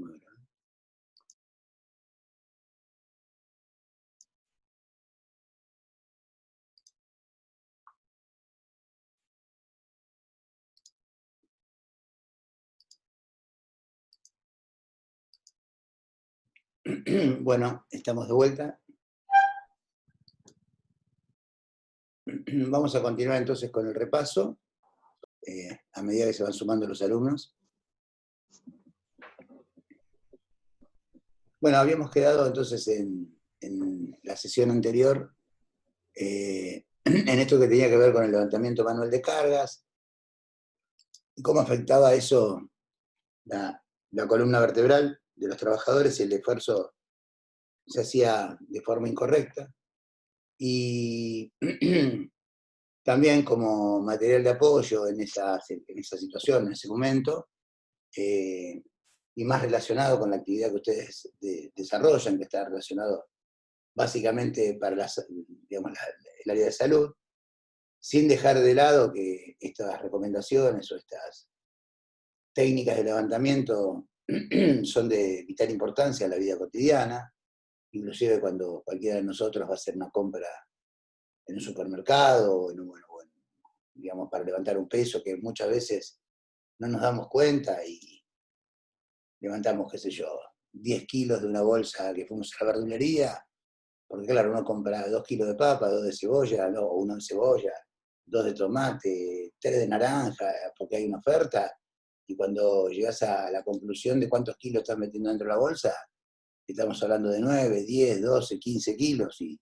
Bueno. Bueno, estamos de vuelta. Vamos a continuar entonces con el repaso, a medida que se van sumando los alumnos. Bueno, habíamos quedado entonces en la sesión anterior, en esto que tenía que ver con el levantamiento manual de cargas, y cómo afectaba eso la columna vertebral de los trabajadores si el esfuerzo se hacía de forma incorrecta. Y también como material de apoyo en esa situación, en ese momento, y más relacionado con la actividad que ustedes desarrollan, que está relacionado básicamente para digamos, el área de salud, sin dejar de lado que estas recomendaciones o estas técnicas de levantamiento son de vital importancia en la vida cotidiana, inclusive cuando cualquiera de nosotros va a hacer una compra en un supermercado, o digamos, para levantar un peso que muchas veces no nos damos cuenta y levantamos, qué sé yo, 10 kilos de una bolsa que fuimos a la verdulería, porque claro, uno compra 2 kilos de papa, 2 de cebolla, no, 1 de cebolla, 2 de tomate, 3 de naranja, porque hay una oferta, y cuando llegas a la conclusión de cuántos kilos estás metiendo dentro de la bolsa, estamos hablando de 9, 10, 12, 15 kilos, y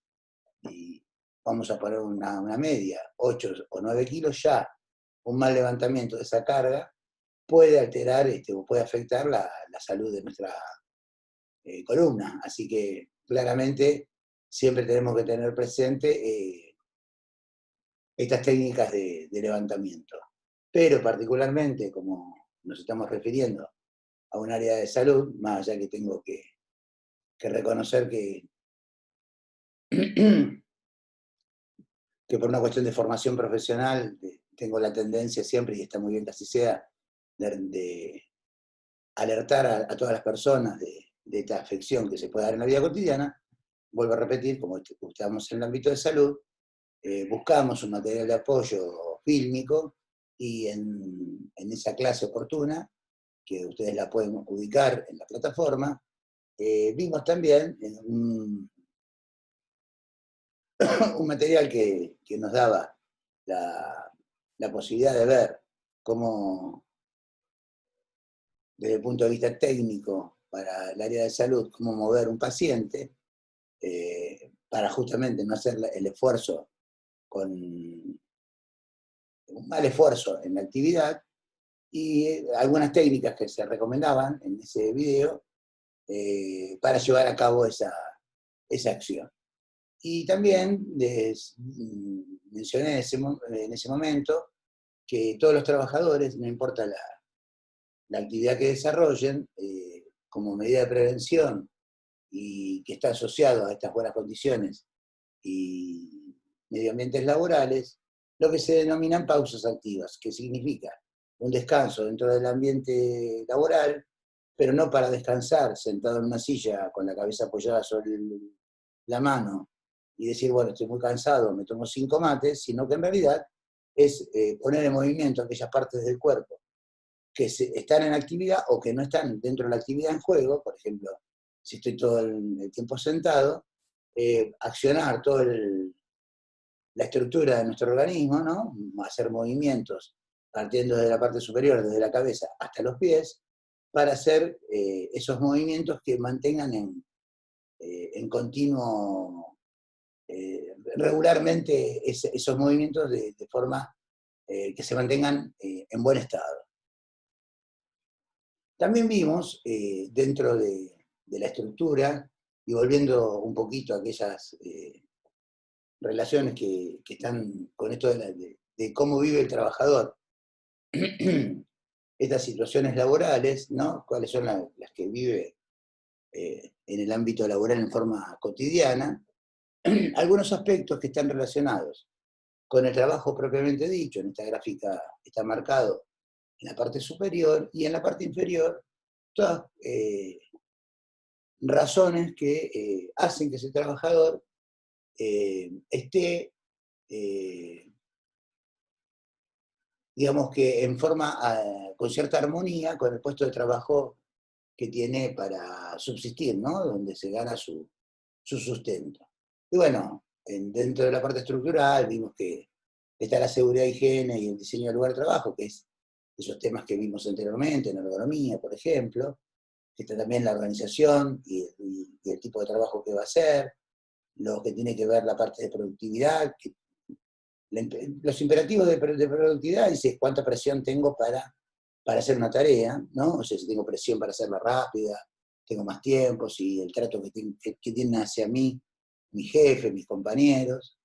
vamos a poner una media, 8 o 9 kilos, ya un mal levantamiento de esa carga puede alterar o puede afectar la salud de nuestra columna. Así que claramente siempre tenemos que tener presente estas técnicas de levantamiento. Pero particularmente, como nos estamos refiriendo a un área de salud, más allá que tengo que reconocer que por una cuestión de formación profesional tengo la tendencia siempre, y está muy bien que así sea, de alertar a todas las personas de esta afección que se puede dar en la vida cotidiana. Vuelvo a repetir, como estamos en el ámbito de salud, buscamos un material de apoyo fílmico, y en esa clase oportuna, que ustedes la pueden ubicar en la plataforma, vimos también un material que nos daba la posibilidad de ver cómo, desde el punto de vista técnico para el área de salud, cómo mover un paciente, para justamente no hacer el esfuerzo con un mal esfuerzo en la actividad, y algunas técnicas que se recomendaban en ese video para llevar a cabo esa acción. Y también les mencioné en ese momento que todos los trabajadores, no importa la actividad que desarrollen, como medida de prevención y que está asociado a estas buenas condiciones y medioambientes laborales, lo que se denominan pausas activas, que significa un descanso dentro del ambiente laboral, pero no para descansar sentado en una silla con la cabeza apoyada sobre la mano y decir, bueno, estoy muy cansado, me tomo 5 mates, sino que en realidad es poner en movimiento aquellas partes del cuerpo que están en actividad o que no están dentro de la actividad en juego. Por ejemplo, si estoy todo el tiempo sentado, accionar toda la estructura de nuestro organismo, ¿no? Hacer movimientos partiendo de la parte superior, desde la cabeza hasta los pies, para hacer esos movimientos que mantengan en continuo, regularmente esos movimientos de forma que se mantengan en buen estado. También vimos, dentro de la estructura, y volviendo un poquito a aquellas relaciones que están con esto de cómo vive el trabajador, estas situaciones laborales, ¿no? Cuáles son las que vive en el ámbito laboral en forma cotidiana, algunos aspectos que están relacionados con el trabajo propiamente dicho. En esta gráfica está marcado en la parte superior, y en la parte inferior todas razones que hacen que ese trabajador esté, digamos que en forma, con cierta armonía con el puesto de trabajo que tiene para subsistir, ¿no? Donde se gana su sustento. Y bueno, dentro de la parte estructural vimos que está la seguridad, higiene y el diseño del lugar de trabajo, que es esos temas que vimos anteriormente, en ergonomía, por ejemplo. Está también la organización y el tipo de trabajo que va a hacer, lo que tiene que ver la parte de productividad, los imperativos de productividad, dice cuánta presión tengo para hacer una tarea, ¿no? O sea, si tengo presión para hacerla rápida, tengo más tiempo, si el trato que tienen hacia mí, mi jefe, mis compañeros,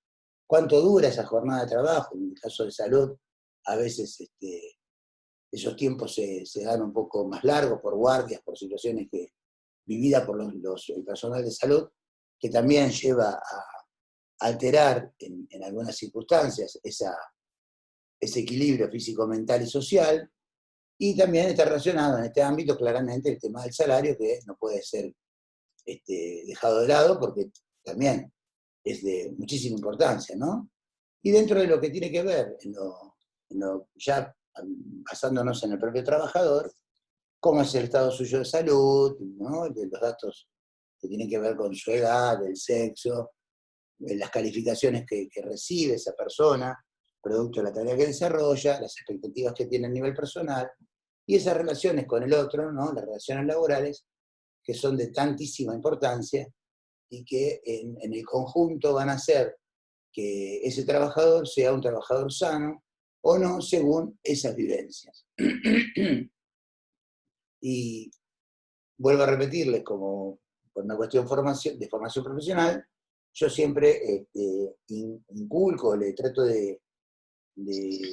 cuánto dura esa jornada de trabajo. En el caso de salud, a veces esos tiempos se dan un poco más largos por guardias, por situaciones vividas por el personal de salud, que también lleva a alterar en algunas circunstancias ese equilibrio físico, mental y social. Y también está relacionado en este ámbito claramente el tema del salario, que no puede ser dejado de lado porque también es de muchísima importancia, ¿no? Y dentro de lo que tiene que ver, ya basándonos en el propio trabajador, cómo es el estado suyo de salud, ¿no? De los datos que tienen que ver con su edad, el sexo, las calificaciones que recibe esa persona, producto de la tarea que desarrolla, las expectativas que tiene a nivel personal, y esas relaciones con el otro, ¿no? Las relaciones laborales, que son de tantísima importancia y que en el conjunto van a hacer que ese trabajador sea un trabajador sano o no, según esas vivencias. Y vuelvo a repetirles, como por una cuestión de formación profesional, yo siempre inculco, le trato de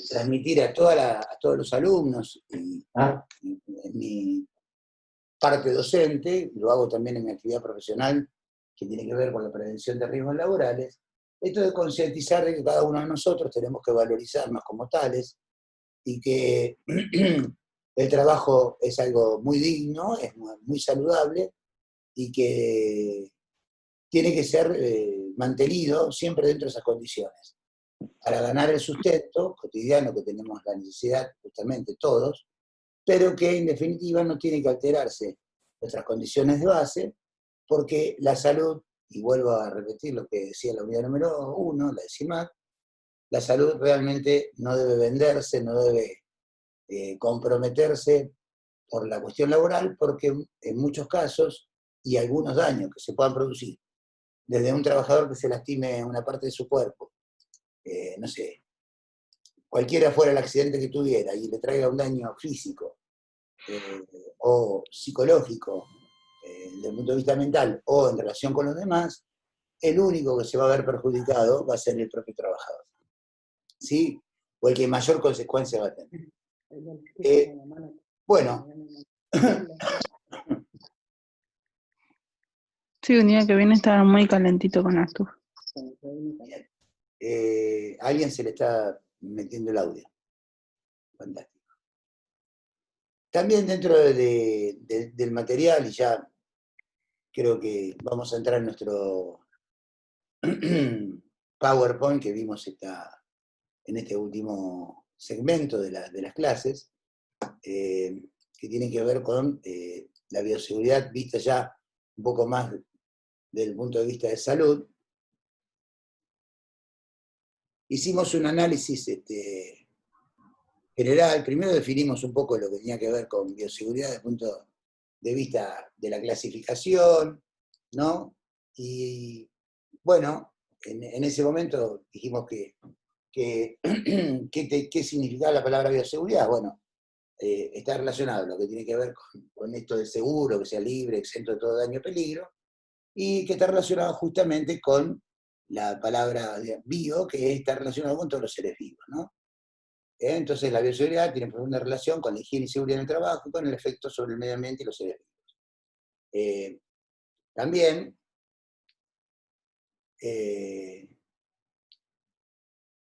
transmitir a todos los alumnos, y en mi parte docente, lo hago también en mi actividad profesional, que tiene que ver con la prevención de riesgos laborales, esto de concientizar de que cada uno de nosotros tenemos que valorizarnos como tales, y que el trabajo es algo muy digno, es muy saludable, y que tiene que ser mantenido siempre dentro de esas condiciones, para ganar el sustento cotidiano que tenemos la necesidad justamente todos, pero que en definitiva no tiene que alterarse nuestras condiciones de base, porque la salud, y vuelvo a repetir lo que decía la unidad número 1, la de CIMAC, la salud realmente no debe venderse, no debe comprometerse por la cuestión laboral, porque en muchos casos, y algunos daños que se puedan producir, desde un trabajador que se lastime una parte de su cuerpo, no sé, cualquiera fuera el accidente que tuviera y le traiga un daño físico o psicológico, desde el punto de vista mental o en relación con los demás, el único que se va a ver perjudicado va a ser el propio trabajador, ¿sí? O el que mayor consecuencia va a tener. Bueno. Sí, un día que viene estaba muy calentito con la estufa. A alguien se le está metiendo el audio. Fantástico. También dentro del material, y ya creo que vamos a entrar en nuestro PowerPoint que vimos en este último segmento de las clases, que tienen que ver con la bioseguridad vista ya un poco más desde el punto de vista de salud. Hicimos un análisis general. Primero definimos un poco lo que tenía que ver con bioseguridad desde el punto de vista de la clasificación, ¿no? Y bueno, en ese momento dijimos ¿qué significaba la palabra bioseguridad? Bueno, está relacionado lo que tiene que ver con esto de seguro, que sea libre, exento de todo daño o peligro, y que está relacionado justamente con la palabra bio, que está relacionado con todos los seres vivos, ¿no? Entonces la bioseguridad tiene profunda relación con la higiene y seguridad en el trabajo y con el efecto sobre el medio ambiente y los seres vivos. También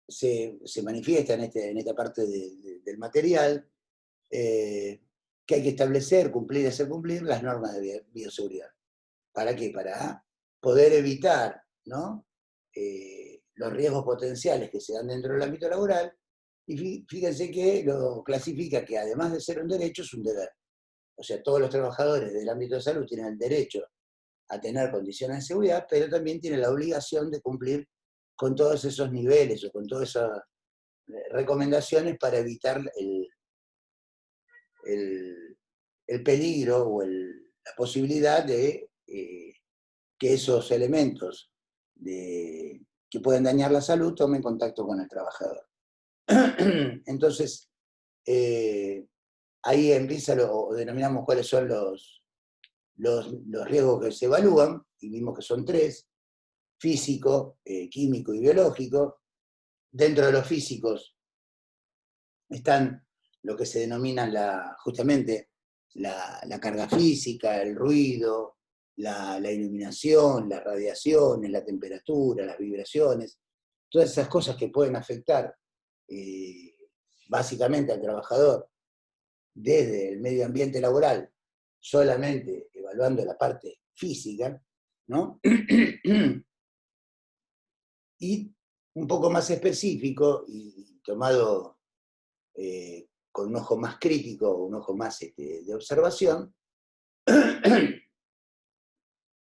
se manifiesta en esta parte del material que que hay que establecer, cumplir y hacer cumplir las normas de bioseguridad. ¿Para qué? Para poder evitar, ¿no? Los riesgos potenciales que se dan dentro del ámbito laboral, y fíjense que lo clasifica que además de ser un derecho, es un deber. O sea, todos los trabajadores del ámbito de salud tienen el derecho a tener condiciones de seguridad, pero también tienen la obligación de cumplir con todos esos niveles o con todas esas recomendaciones para evitar el peligro o la posibilidad de que esos elementos que pueden dañar la salud tomen contacto con el trabajador. Entonces, ahí empieza, o denominamos cuáles son los riesgos que se evalúan, y vimos que son 3, físico, químico y biológico. Dentro de los físicos están lo que se denominan justamente la carga física, el ruido, la iluminación, las radiaciones, la temperatura, las vibraciones, todas esas cosas que pueden afectar básicamente al trabajador desde el medio ambiente laboral, solamente evaluando la parte física, ¿no? Y un poco más específico y tomado con un ojo más crítico, un ojo más de observación,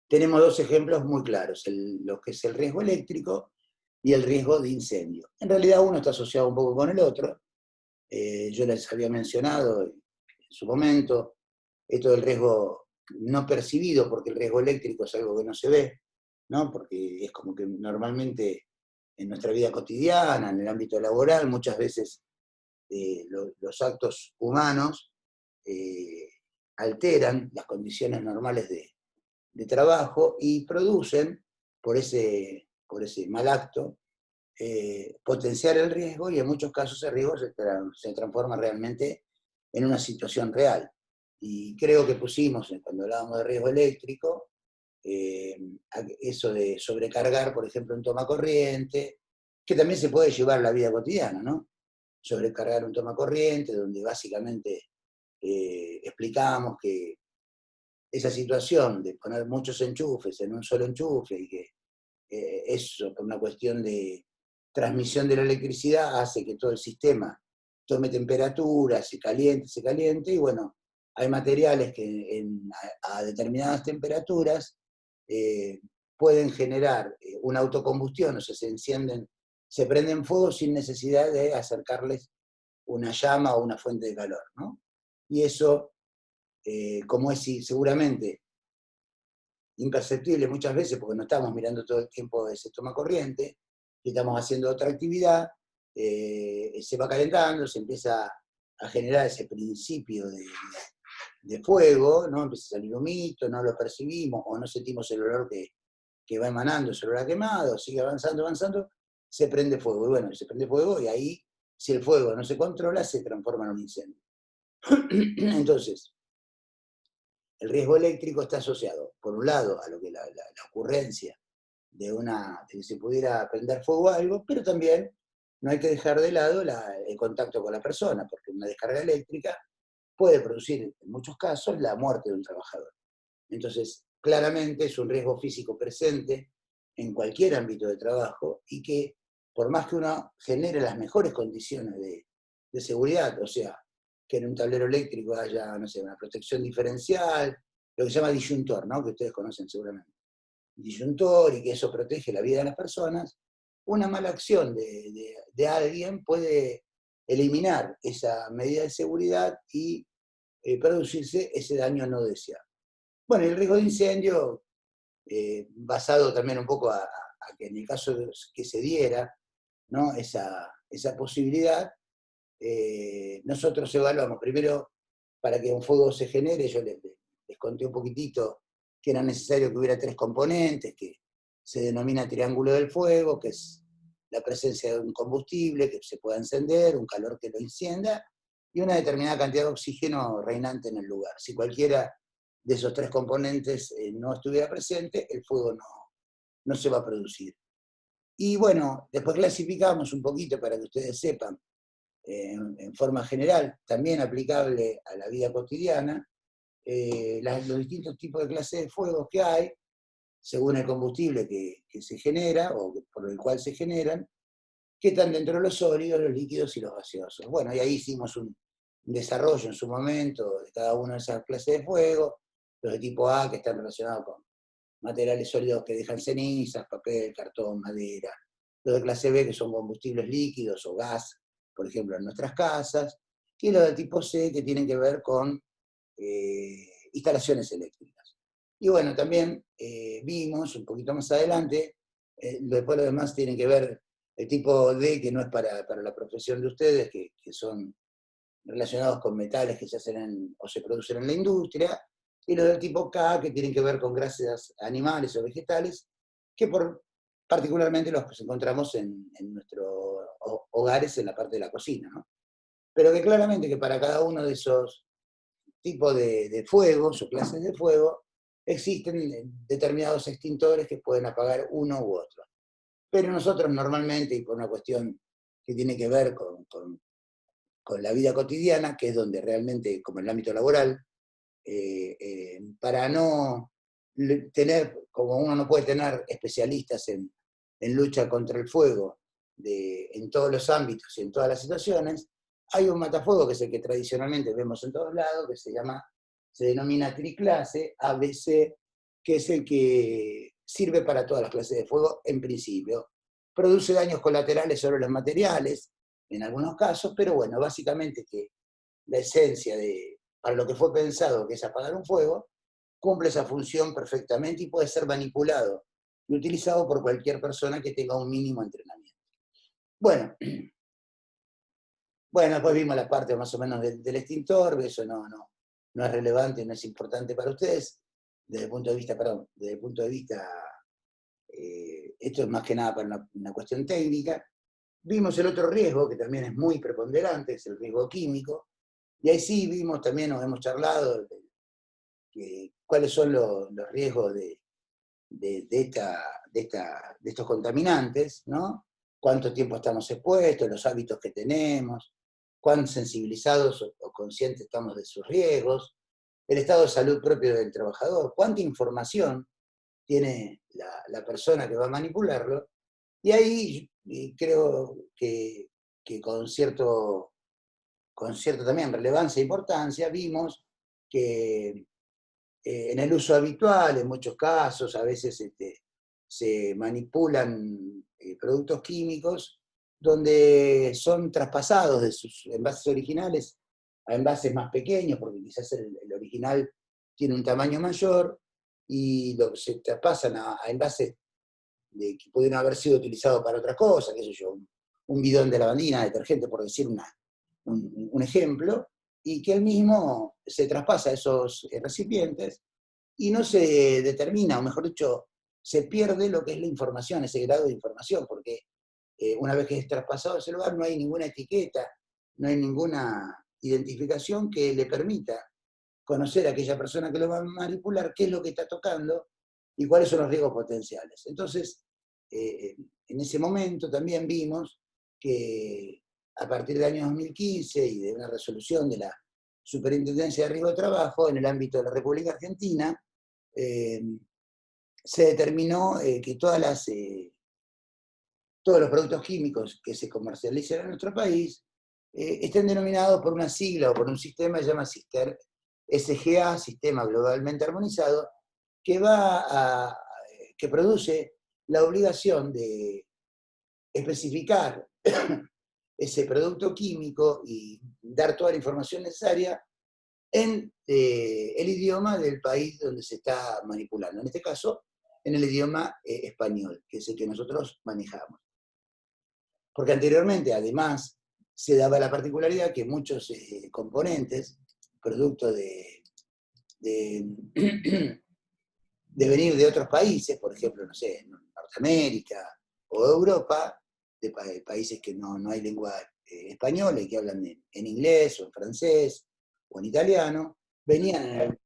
tenemos 2 ejemplos muy claros, lo que es el riesgo eléctrico y el riesgo de incendio. En realidad uno está asociado un poco con el otro. Yo les había mencionado en su momento esto del riesgo no percibido, porque el riesgo eléctrico es algo que no se ve, ¿no? Porque es como que normalmente en nuestra vida cotidiana, en el ámbito laboral, muchas veces los actos humanos alteran las condiciones normales de trabajo y producen, por ese mal acto, potenciar el riesgo, y en muchos casos el riesgo se transforma realmente en una situación real. Y creo que pusimos, cuando hablábamos de riesgo eléctrico, eso de sobrecargar, por ejemplo, un tomacorriente, que también se puede llevar a la vida cotidiana, ¿no? Sobrecargar un tomacorriente, donde básicamente explicamos que esa situación de poner muchos enchufes en un solo enchufe, y que eso por una cuestión de transmisión de la electricidad hace que todo el sistema tome temperatura, se caliente, y bueno, hay materiales que a determinadas temperaturas pueden generar una autocombustión, o sea, se prenden fuego sin necesidad de acercarles una llama o una fuente de calor, ¿no? Y eso, como es seguramente imperceptible muchas veces, porque no estamos mirando todo el tiempo ese tomacorriente, y estamos haciendo otra actividad, se va calentando, se empieza a generar ese principio de fuego, ¿no? Empieza a salir humito, no lo percibimos, o no sentimos el olor que va emanando, ese olor a quemado, sigue avanzando, se prende fuego. Y bueno, se prende fuego, y ahí, si el fuego no se controla, se transforma en un incendio. Entonces, el riesgo eléctrico está asociado, por un lado, a lo que la ocurrencia de que se pudiera prender fuego a algo, pero también no hay que dejar de lado el contacto con la persona, porque una descarga eléctrica puede producir, en muchos casos, la muerte de un trabajador. Entonces, claramente es un riesgo físico presente en cualquier ámbito de trabajo, y que, por más que uno genere las mejores condiciones de seguridad, o sea, que en un tablero eléctrico haya, no sé, una protección diferencial, lo que se llama disyuntor, ¿no? Que ustedes conocen seguramente. Disyuntor, y que eso protege la vida de las personas, una mala acción de alguien puede eliminar esa medida de seguridad y producirse ese daño no deseado. Bueno, el riesgo de incendio, basado también un poco a que en el caso de que se diera, ¿no? esa posibilidad, nosotros evaluamos primero, para que un fuego se genere. Yo les conté un poquitito que era necesario que hubiera 3 componentes, que se denomina triángulo del fuego, que es la presencia de un combustible que se pueda encender, un calor que lo encienda, y una determinada cantidad de oxígeno reinante en el lugar. Si cualquiera de esos 3 componentes no estuviera presente, el fuego no se va a producir. Y bueno, después clasificamos un poquito para que ustedes sepan en forma general, también aplicable a la vida cotidiana, los distintos tipos de clases de fuegos que hay, según el combustible que se genera, o por el cual se generan, que están dentro de los sólidos, los líquidos y los gaseosos. Bueno, y ahí hicimos un desarrollo en su momento de cada una de esas clases de fuego, los de tipo A, que están relacionados con materiales sólidos que dejan cenizas, papel, cartón, madera, los de clase B, que son combustibles líquidos o gas, por ejemplo, en nuestras casas, y los de tipo C, que tienen que ver con instalaciones eléctricas. Y bueno, también vimos un poquito más adelante, después lo demás tienen que ver el tipo D, que no es para la profesión de ustedes, que son relacionados con metales que se hacen o se producen en la industria, y los del tipo K, que tienen que ver con grasas animales o vegetales, que particularmente los que encontramos en nuestros hogares en la parte de la cocina, ¿no? Pero que claramente que para cada uno de esos tipos de fuegos o clases de fuego, existen determinados extintores que pueden apagar uno u otro. Pero nosotros normalmente, y por una cuestión que tiene que ver con la vida cotidiana, que es donde realmente, como en el ámbito laboral, para no tener, como uno no puede tener especialistas en lucha contra el fuego en todos los ámbitos y en todas las situaciones, hay un matafuego que es el que tradicionalmente vemos en todos lados, que se denomina triclase, ABC, que es el que sirve para todas las clases de fuego en principio. Produce daños colaterales sobre los materiales, en algunos casos, pero bueno, básicamente que la esencia para lo que fue pensado, que es apagar un fuego, cumple esa función perfectamente y puede ser manipulado y utilizado por cualquier persona que tenga un mínimo entrenamiento. Bueno, después vimos la parte más o menos del extintor, eso no es relevante, no es importante para ustedes, desde el punto de vista, esto es más que nada para una cuestión técnica. Vimos el otro riesgo, que también es muy preponderante, es el riesgo químico, y ahí sí vimos también, nos hemos charlado, cuáles son los riesgos de estos contaminantes, ¿no? Cuánto tiempo estamos expuestos, los hábitos que tenemos, cuán sensibilizados o conscientes estamos de sus riesgos, el estado de salud propio del trabajador, cuánta información tiene la persona que va a manipularlo, y ahí creo que con cierta también relevancia e importancia vimos que en el uso habitual, en muchos casos, a veces se manipulan productos químicos donde son traspasados de sus envases originales a envases más pequeños, porque quizás el original tiene un tamaño mayor, y se traspasan a envases que pudieron haber sido utilizados para otra cosa, qué sé yo, un bidón de lavandina, detergente, por decir un ejemplo, y que él mismo se traspasa a esos recipientes y no se determina, o mejor dicho, se pierde lo que es la información, ese grado de información, porque una vez que es traspasado a ese lugar no hay ninguna etiqueta, no hay ninguna identificación que le permita conocer a aquella persona que lo va a manipular, qué es lo que está tocando y cuáles son los riesgos potenciales. Entonces, en ese momento también vimos que a partir del año 2015 y de una resolución de la Superintendencia de Riesgo de Trabajo en el ámbito de la República Argentina, se determinó que todos los productos químicos que se comercializan en nuestro país estén denominados por una sigla o por un sistema que se llama SGA, Sistema Globalmente Armonizado, que produce la obligación de especificar ese producto químico y dar toda la información necesaria en el idioma del país donde se está manipulando. En este caso, en el idioma español, que es el que nosotros manejamos. Porque anteriormente, además, se daba la particularidad que muchos componentes, producto de venir de otros países, por ejemplo, no sé, Norteamérica o Europa, de países que no hay lengua española y que hablan en inglés o en francés o en italiano, venían en el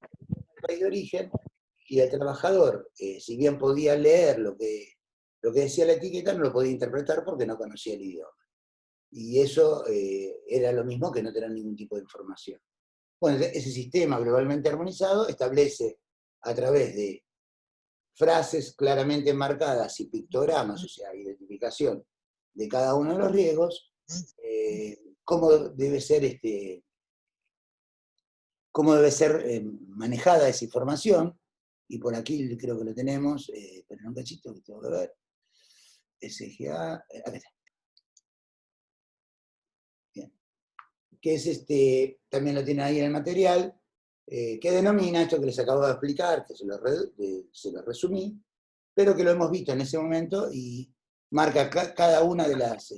país de origen y el trabajador, si bien podía leer lo que decía la etiqueta, no lo podía interpretar porque no conocía el idioma. y eso era lo mismo que no tener ningún tipo de información. Bueno, ese sistema globalmente armonizado establece a través de frases claramente marcadas y pictogramas, o sea, identificación de cada uno de los riesgos, cómo debe ser, manejada esa información, y por aquí creo que lo tenemos, pero un cachito que tengo que ver, SGA, acá está. Bien. Que es también lo tiene ahí en el material, que denomina esto que les acabo de explicar, que se lo resumí, pero que lo hemos visto en ese momento y marca cada una de las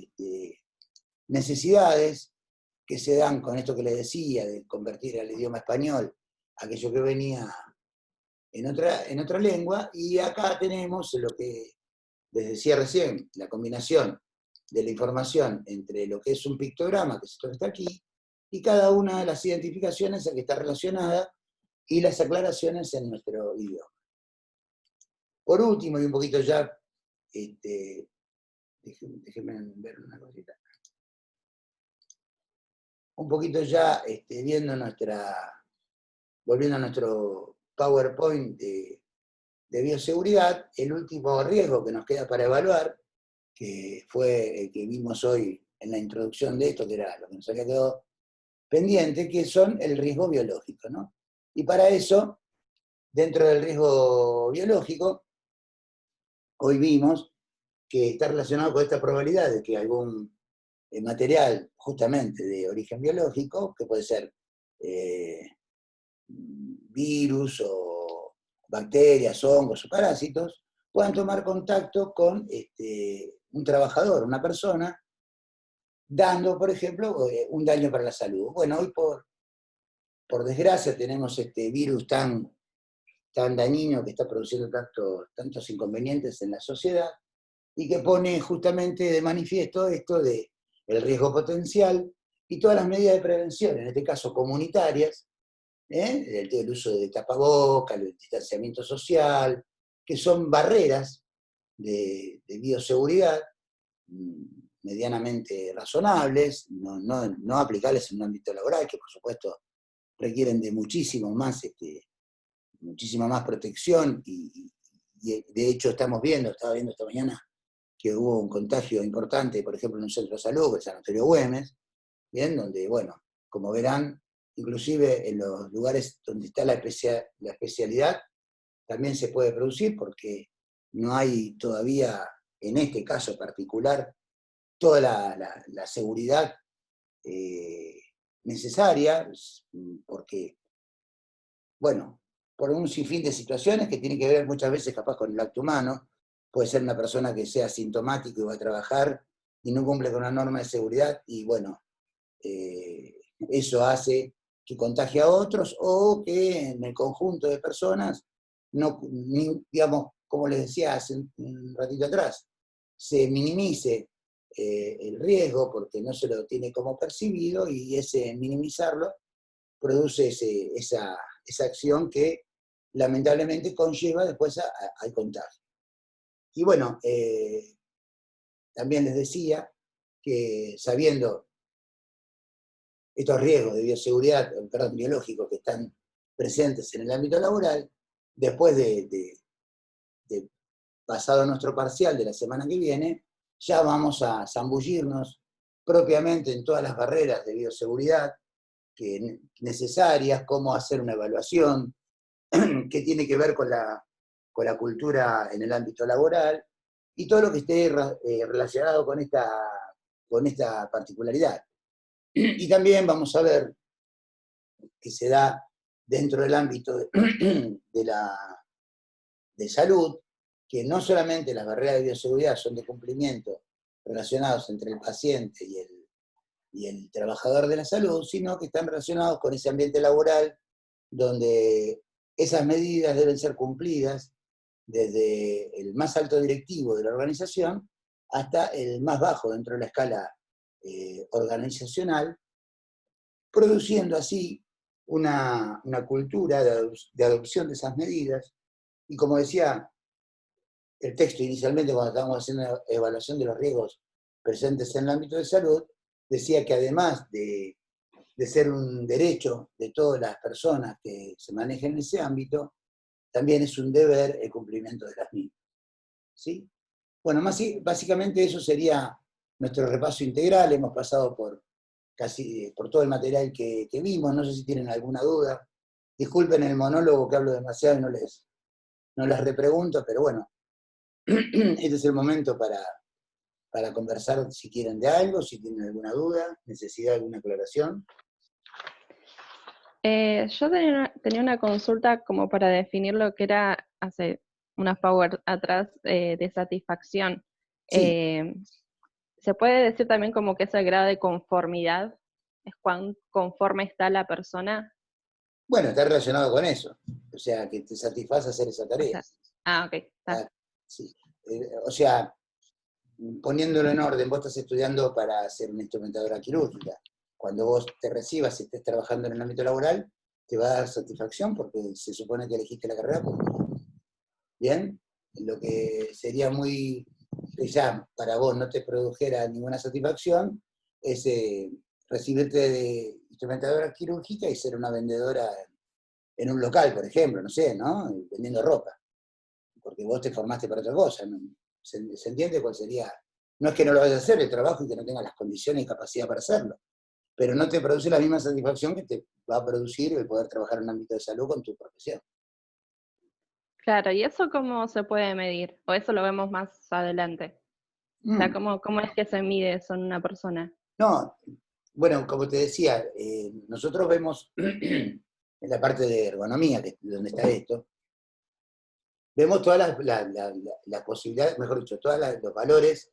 necesidades que se dan con esto que les decía, de convertir al idioma español aquello que venía en otra lengua, y acá tenemos lo que les decía recién, la combinación de la información entre lo que es un pictograma, que es esto que está aquí, y cada una de las identificaciones a que está relacionada, y las aclaraciones en nuestro idioma. Por último, y un poquito ya, déjenme ver una cosita. Un poquito ya volviendo a nuestro PowerPoint de bioseguridad, el último riesgo que nos queda para evaluar, que fue el que vimos hoy en la introducción de esto, que era lo que nos había quedado pendiente, que son el riesgo biológico, ¿no? Y para eso, dentro del riesgo biológico, hoy vimos que está relacionado con esta probabilidad de que algún material justamente de origen biológico, que puede ser virus o bacterias, hongos o parásitos, puedan tomar contacto con un trabajador, una persona, dando, por ejemplo, un daño para la salud. Bueno, hoy por desgracia tenemos este virus tan dañino que está produciendo tantos inconvenientes en la sociedad, y que pone justamente de manifiesto esto de el riesgo potencial y todas las medidas de prevención, en este caso comunitarias, el uso de tapabocas, el distanciamiento social, que son barreras de bioseguridad medianamente razonables, no aplicables en un ámbito laboral, que por supuesto requieren de muchísima más protección, y de hecho estaba viendo esta mañana que hubo un contagio importante, por ejemplo, en un centro de salud, el Sanatorio Güemes, ¿bien? Donde, bueno, como verán, inclusive en los lugares donde está la especialidad, también se puede producir, porque no hay todavía, en este caso particular, toda la seguridad necesaria, porque, bueno, por un sinfín de situaciones que tienen que ver muchas veces capaz con el acto humano. Puede ser una persona que sea asintomático y va a trabajar y no cumple con una norma de seguridad, y bueno, eso hace que contagie a otros, o que en el conjunto de personas, digamos, como les decía hace un ratito atrás, se minimice el riesgo porque no se lo tiene como percibido, y ese minimizarlo produce esa acción que lamentablemente conlleva después al contagio. Y bueno, también les decía que, sabiendo estos riesgos de bioseguridad, biológicos que están presentes en el ámbito laboral, después de pasado nuestro parcial de la semana que viene, ya vamos a zambullirnos propiamente en todas las barreras de bioseguridad necesarias, cómo hacer una evaluación, qué tiene que ver con la cultura en el ámbito laboral, y todo lo que esté relacionado con esta particularidad. Y también vamos a ver que se da dentro del ámbito de salud, que no solamente las barreras de bioseguridad son de cumplimiento relacionados entre el paciente y el trabajador de la salud, sino que están relacionados con ese ambiente laboral donde esas medidas deben ser cumplidas desde el más alto directivo de la organización hasta el más bajo dentro de la escala organizacional, produciendo así una cultura de adopción de esas medidas. Y como decía el texto inicialmente, cuando estábamos haciendo la evaluación de los riesgos presentes en el ámbito de salud, decía que además de ser un derecho de todas las personas que se manejan en ese ámbito, también es un deber el cumplimiento de las mismas. ¿Sí? Bueno, básicamente eso sería nuestro repaso integral. Hemos pasado por casi por todo el material que vimos. No sé si tienen alguna duda. Disculpen el monólogo, que hablo demasiado y no les repregunto, pero bueno, este es el momento para conversar si quieren de algo, si tienen alguna duda, necesidad de alguna aclaración. Yo tenía una consulta como para definir lo que era hace unas power atrás de satisfacción. Sí, ¿Se puede decir también como que es el grado de conformidad? ¿Es cuán conforme está la persona? bueno, está relacionado con eso. O sea, que te satisface hacer esa O tarea. sea, ok, está. Ah, sí. O sea, poniéndolo en orden, vos estás estudiando para ser una instrumentadora quirúrgica. Cuando vos te recibas y estés trabajando en el ámbito laboral, te va a dar satisfacción porque se supone que elegiste la carrera. Bien, lo que sería muy, quizá para vos no te produjera ninguna satisfacción, es recibirte de instrumentadora quirúrgica y ser una vendedora en un local, por ejemplo, no sé, ¿no? Vendiendo ropa, porque vos te formaste para otra cosa, ¿no? ¿Se entiende cuál sería? No es que no lo vayas a hacer el trabajo y que no tengas las condiciones y capacidad para hacerlo, pero no te produce la misma satisfacción que te va a producir el poder trabajar en un ámbito de salud con tu profesión. Claro, ¿y eso cómo se puede medir? ¿O eso lo vemos más adelante? O sea, Mm. ¿cómo es que se mide eso en una persona? No, bueno, como te decía, nosotros vemos en la parte de ergonomía, que es donde está esto, vemos todas las posibilidades, mejor dicho, todos los valores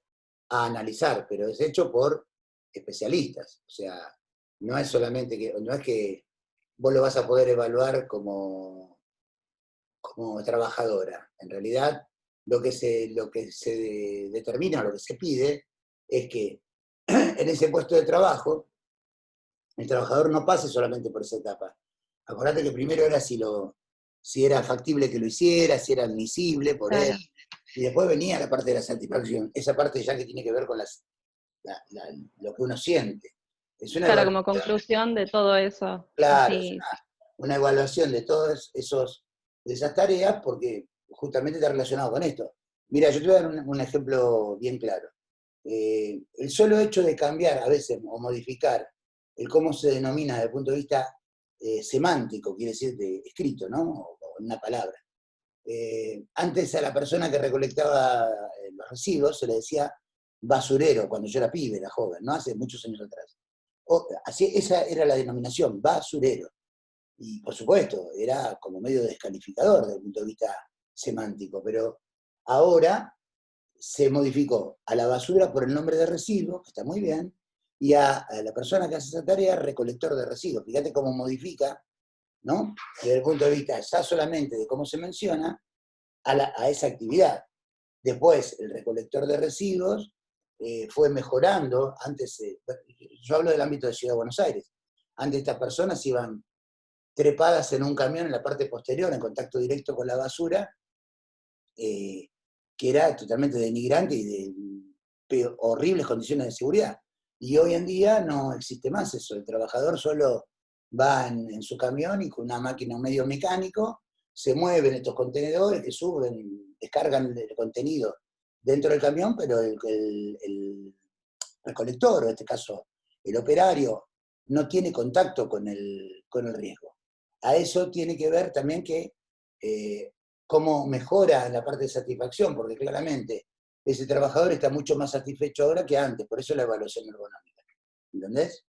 a analizar, pero es hecho por especialistas. O sea, no es solamente que, no es que vos lo vas a poder evaluar como trabajadora. En realidad, lo que se determina, lo que se pide, es que en ese puesto de trabajo, el trabajador no pase solamente por esa etapa. Acordate que primero era si era factible que lo hiciera, si era admisible por él, Claro. y después venía la parte de la satisfacción, esa parte ya que tiene que ver con lo que uno siente. Es una Claro, como evaluación, conclusión de todo eso, claro, es así. una evaluación de todas de esas tareas, porque justamente está relacionado con esto. Mira, yo te voy a dar un ejemplo bien claro. El solo hecho de cambiar a veces o modificar el cómo se denomina desde el punto de vista semántico, quiere decir de escrito, ¿no? O en una palabra. Antes a la persona que recolectaba los residuos se le decía basurero, cuando yo era pibe, era joven, ¿no? Hace muchos años atrás. Así, esa era la denominación, basurero. Y por supuesto, era como medio descalificador desde el punto de vista semántico, pero ahora se modificó a la basura por el nombre de residuo, que está muy bien, y a la persona que hace esa tarea, recolector de residuos. Fíjate cómo modifica, ¿no? Desde el punto de vista ya solamente de cómo se menciona, a esa actividad. Después, el recolector de residuos fue mejorando. Antes, yo hablo del ámbito de Ciudad de Buenos Aires. Antes estas personas iban trepadas en un camión en la parte posterior, en contacto directo con la basura, eh, que era totalmente denigrante y de horribles condiciones de seguridad. Y hoy en día no existe más eso. El trabajador solo va en su camión y con una máquina, un medio mecánico, se mueven estos contenedores que suben, descargan el contenido dentro del camión, pero el recolector, o en este caso el operario, no tiene contacto con el riesgo. A eso tiene que ver también que cómo mejora la parte de satisfacción, porque claramente ese trabajador está mucho más satisfecho ahora que antes, por eso la evaluación ergonómica. ¿Entendés?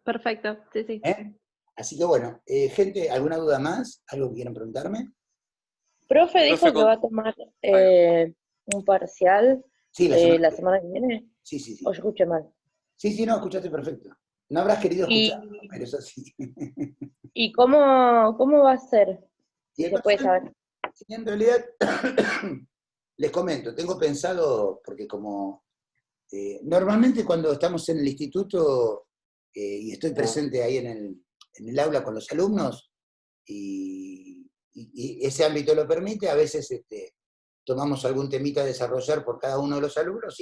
Perfecto, sí, sí. ¿Eh? Así que bueno, gente, ¿alguna duda más? ¿Algo que quieran preguntarme? Profe Profe, dijo que va a tomar Ay, un parcial Sí, la semana la que viene. semana que viene, Sí, sí, o sí. yo escuché mal. Sí, sí, no, escuchaste perfecto. No habrás querido escuchar, ¿Y, pero eso sí. y cómo va a ser? Y Si el se puede parcial, saber. en realidad, les comento, tengo pensado, porque como normalmente cuando estamos en el instituto y estoy presente ahí en el aula con los alumnos y ese ámbito lo permite, a veces tomamos algún temita a desarrollar por cada uno de los alumnos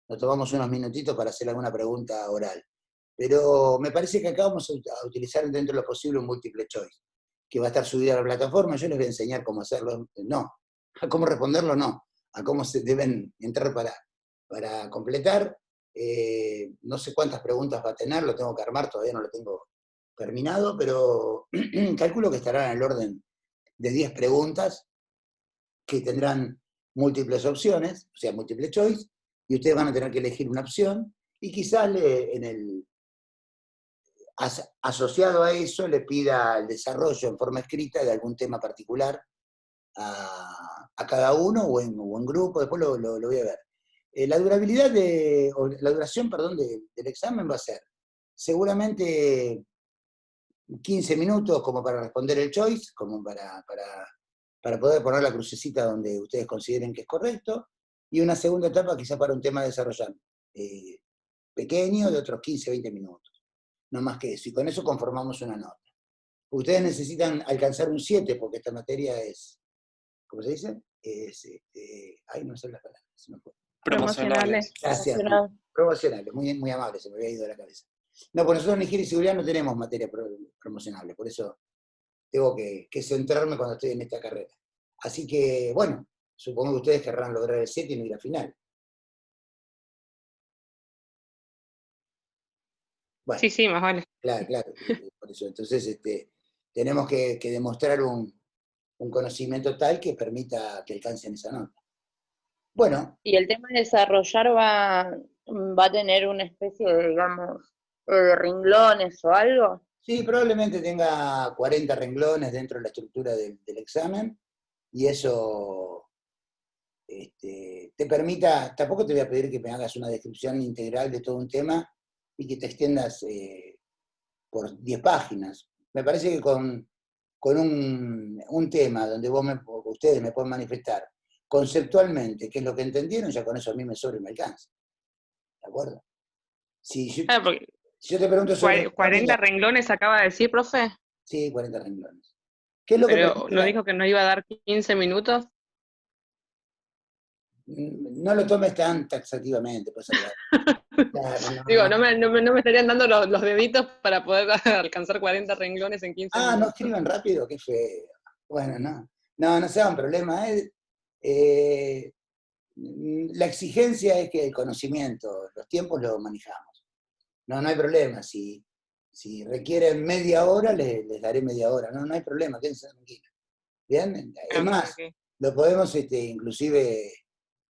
nos tomamos unos minutitos para hacer alguna pregunta oral. Pero me parece que acá vamos a utilizar dentro de lo posible un múltiple choice, que va a estar subido a la plataforma. Yo les voy a enseñar cómo hacerlo, no, a cómo responderlo, no, a cómo se deben entrar para completar. No sé cuántas preguntas va a tener, lo tengo que armar, todavía no lo tengo terminado, pero calculo que estará en el orden de 10 preguntas que tendrán múltiples opciones, o sea, múltiple choice, y ustedes van a tener que elegir una opción, y quizás asociado a eso le pida el desarrollo en forma escrita de algún tema particular a cada uno o en grupo, después lo voy a ver. La duración, del examen va a ser seguramente 15 minutos como para responder el choice, como para poder poner la crucecita donde ustedes consideren que es correcto, y una segunda etapa quizás para un tema a desarrollar pequeño de otros 15, 20 minutos, no más que eso, y con eso conformamos una nota. Ustedes necesitan alcanzar un 7 porque esta materia es, ¿cómo se dice? Ay, no sé las palabras, se me fue. Promocionales. Gracias, Promocional. promocionales, muy amable, se me había ido de la cabeza. No, pues nosotros en Ingeniería y Seguridad no tenemos materia promocionable, por eso tengo que centrarme cuando estoy en esta carrera. Así que, bueno, supongo que ustedes querrán lograr el 7 y no ir a final. Bueno, Sí, más vale. claro, por eso. Entonces, tenemos que demostrar un conocimiento tal que permita que alcancen esa nota. Bueno, Y el tema de desarrollar va a tener una especie de, digamos, de renglones o algo. sí, probablemente tenga 40 renglones dentro de la estructura del examen, y eso te permita, tampoco te voy a pedir que me hagas una descripción integral de todo un tema y que te extiendas por 10 páginas. Me parece que con un tema donde ustedes me pueden manifestar conceptualmente qué es lo que entendieron, ya con eso a mí me sobra y me alcanza. ¿De acuerdo? Si yo te pregunto sobre... 40 renglones acaba de decir, profe. Sí, 40 renglones. ¿Qué es lo que Pero permite ¿no dijo que nos iba a dar 15 minutos? No lo tomes tan taxativamente, pues hablar. Claro, Digo, no me estarían dando los deditos para poder alcanzar 40 renglones en 15 no minutos. escriban rápido, qué feo. Bueno, no se hagan problema. La exigencia es que el conocimiento, los tiempos los manejamos. No hay problema. Si requieren media hora, les daré media hora. No hay problema, quédense tranquilos. ¿Bien? Es más, Okay. lo podemos inclusive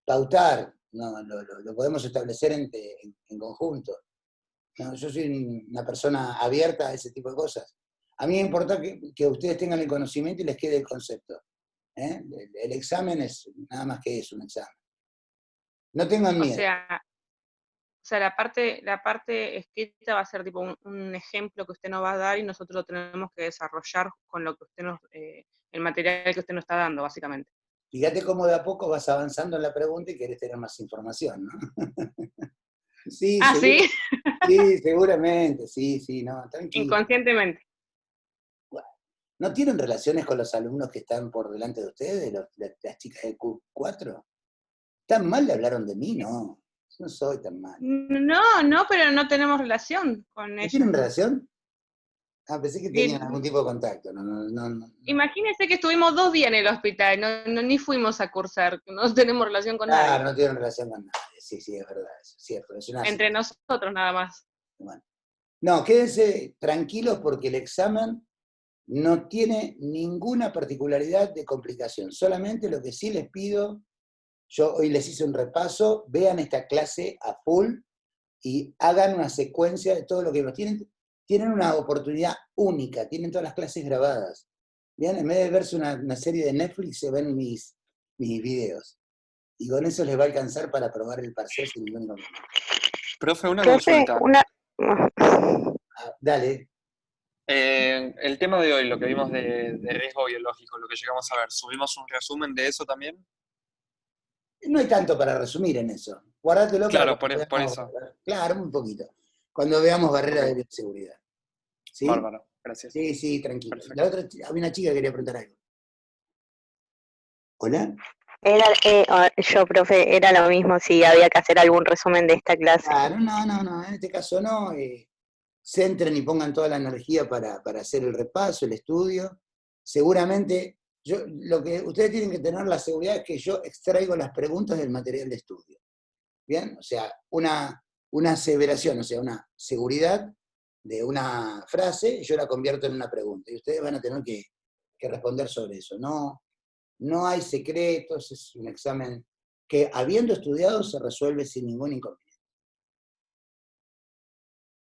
pautar, ¿no? Lo podemos establecer en conjunto. No, yo soy una persona abierta a ese tipo de cosas. A mí me importa que ustedes tengan el conocimiento y les quede el concepto. ¿Eh? El examen es nada más que eso, un examen. No tengan O miedo. sea, la parte escrita va a ser tipo un ejemplo que usted nos va a dar y nosotros lo tenemos que desarrollar con lo que usted el material que usted nos está dando, básicamente. Fíjate cómo de a poco vas avanzando en la pregunta y querés tener más información, ¿no? Sí, ¿Sí? sí, seguramente, sí, no, tranquilo. Inconscientemente. Bueno, ¿no tienen relaciones con los alumnos que están por delante de ustedes, las chicas de Q4? ¿Tan mal le hablaron de mí? No, no soy tan mal. No, pero no tenemos relación con ¿No ellos. tienen relación? Pensé que tenían algún tipo de contacto. No. Imagínese que estuvimos 2 días en el hospital, ni fuimos a cursar, no tenemos relación con nadie. Claro, no tienen relación con nadie. Sí, es verdad, eso es cierto. Es una Entre situación. nosotros nada más. Bueno. No, quédense tranquilos porque el examen no tiene ninguna particularidad de complicación. Solamente lo que sí les pido, yo hoy les hice un repaso, vean esta clase a full y hagan una secuencia de todo lo que tienen una oportunidad única, tienen todas las clases grabadas. Bien, en vez de verse una serie de Netflix, se ven mis videos. Y con eso les va a alcanzar para probar el parcial sin ningún inconveniente. Profe, una consulta. Dale. El tema de hoy, lo que vimos de riesgo biológico, lo que llegamos a ver, ¿subimos un resumen de eso también? No hay tanto para resumir en eso. Guardátelo Claro, para cuando por veamos, eso. claro, muy poquito. Cuando veamos barreras Ok. de bioseguridad. ¿Sí? Bárbaro, gracias. Sí, tranquilo. Perfecto. La otra, había una chica que quería preguntar algo. ¿Hola? Yo, profe, era lo mismo si había que hacer algún resumen de esta clase. Claro, no, en este caso no. Centren y pongan toda la energía para hacer el repaso, el estudio. Seguramente, lo que ustedes tienen que tener la seguridad es que yo extraigo las preguntas del material de estudio. ¿Bien? O sea, una aseveración, o sea, una seguridad de una frase, yo la convierto en una pregunta. Y ustedes van a tener que responder sobre eso. No hay secretos, es un examen que, habiendo estudiado, se resuelve sin ningún inconveniente.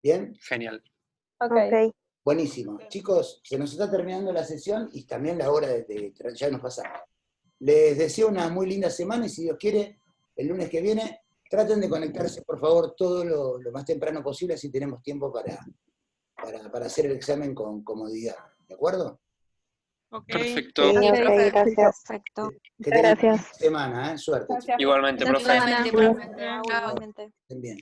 ¿Bien? Genial. Ok. Buenísimo. Chicos, se nos está terminando la sesión y también la hora ya nos pasamos. Les deseo una muy linda semana y si Dios quiere, el lunes que viene, traten de conectarse, por favor, todo lo más temprano posible, así tenemos tiempo para hacer el examen con comodidad. ¿De acuerdo? Ok. Perfecto. Sí, ok, profe. gracias. Perfecto. Que tengan Gracias. buena semana, suerte. Gracias. Igualmente, profe. Igualmente, Chao. profe. Igualmente. Estén bien.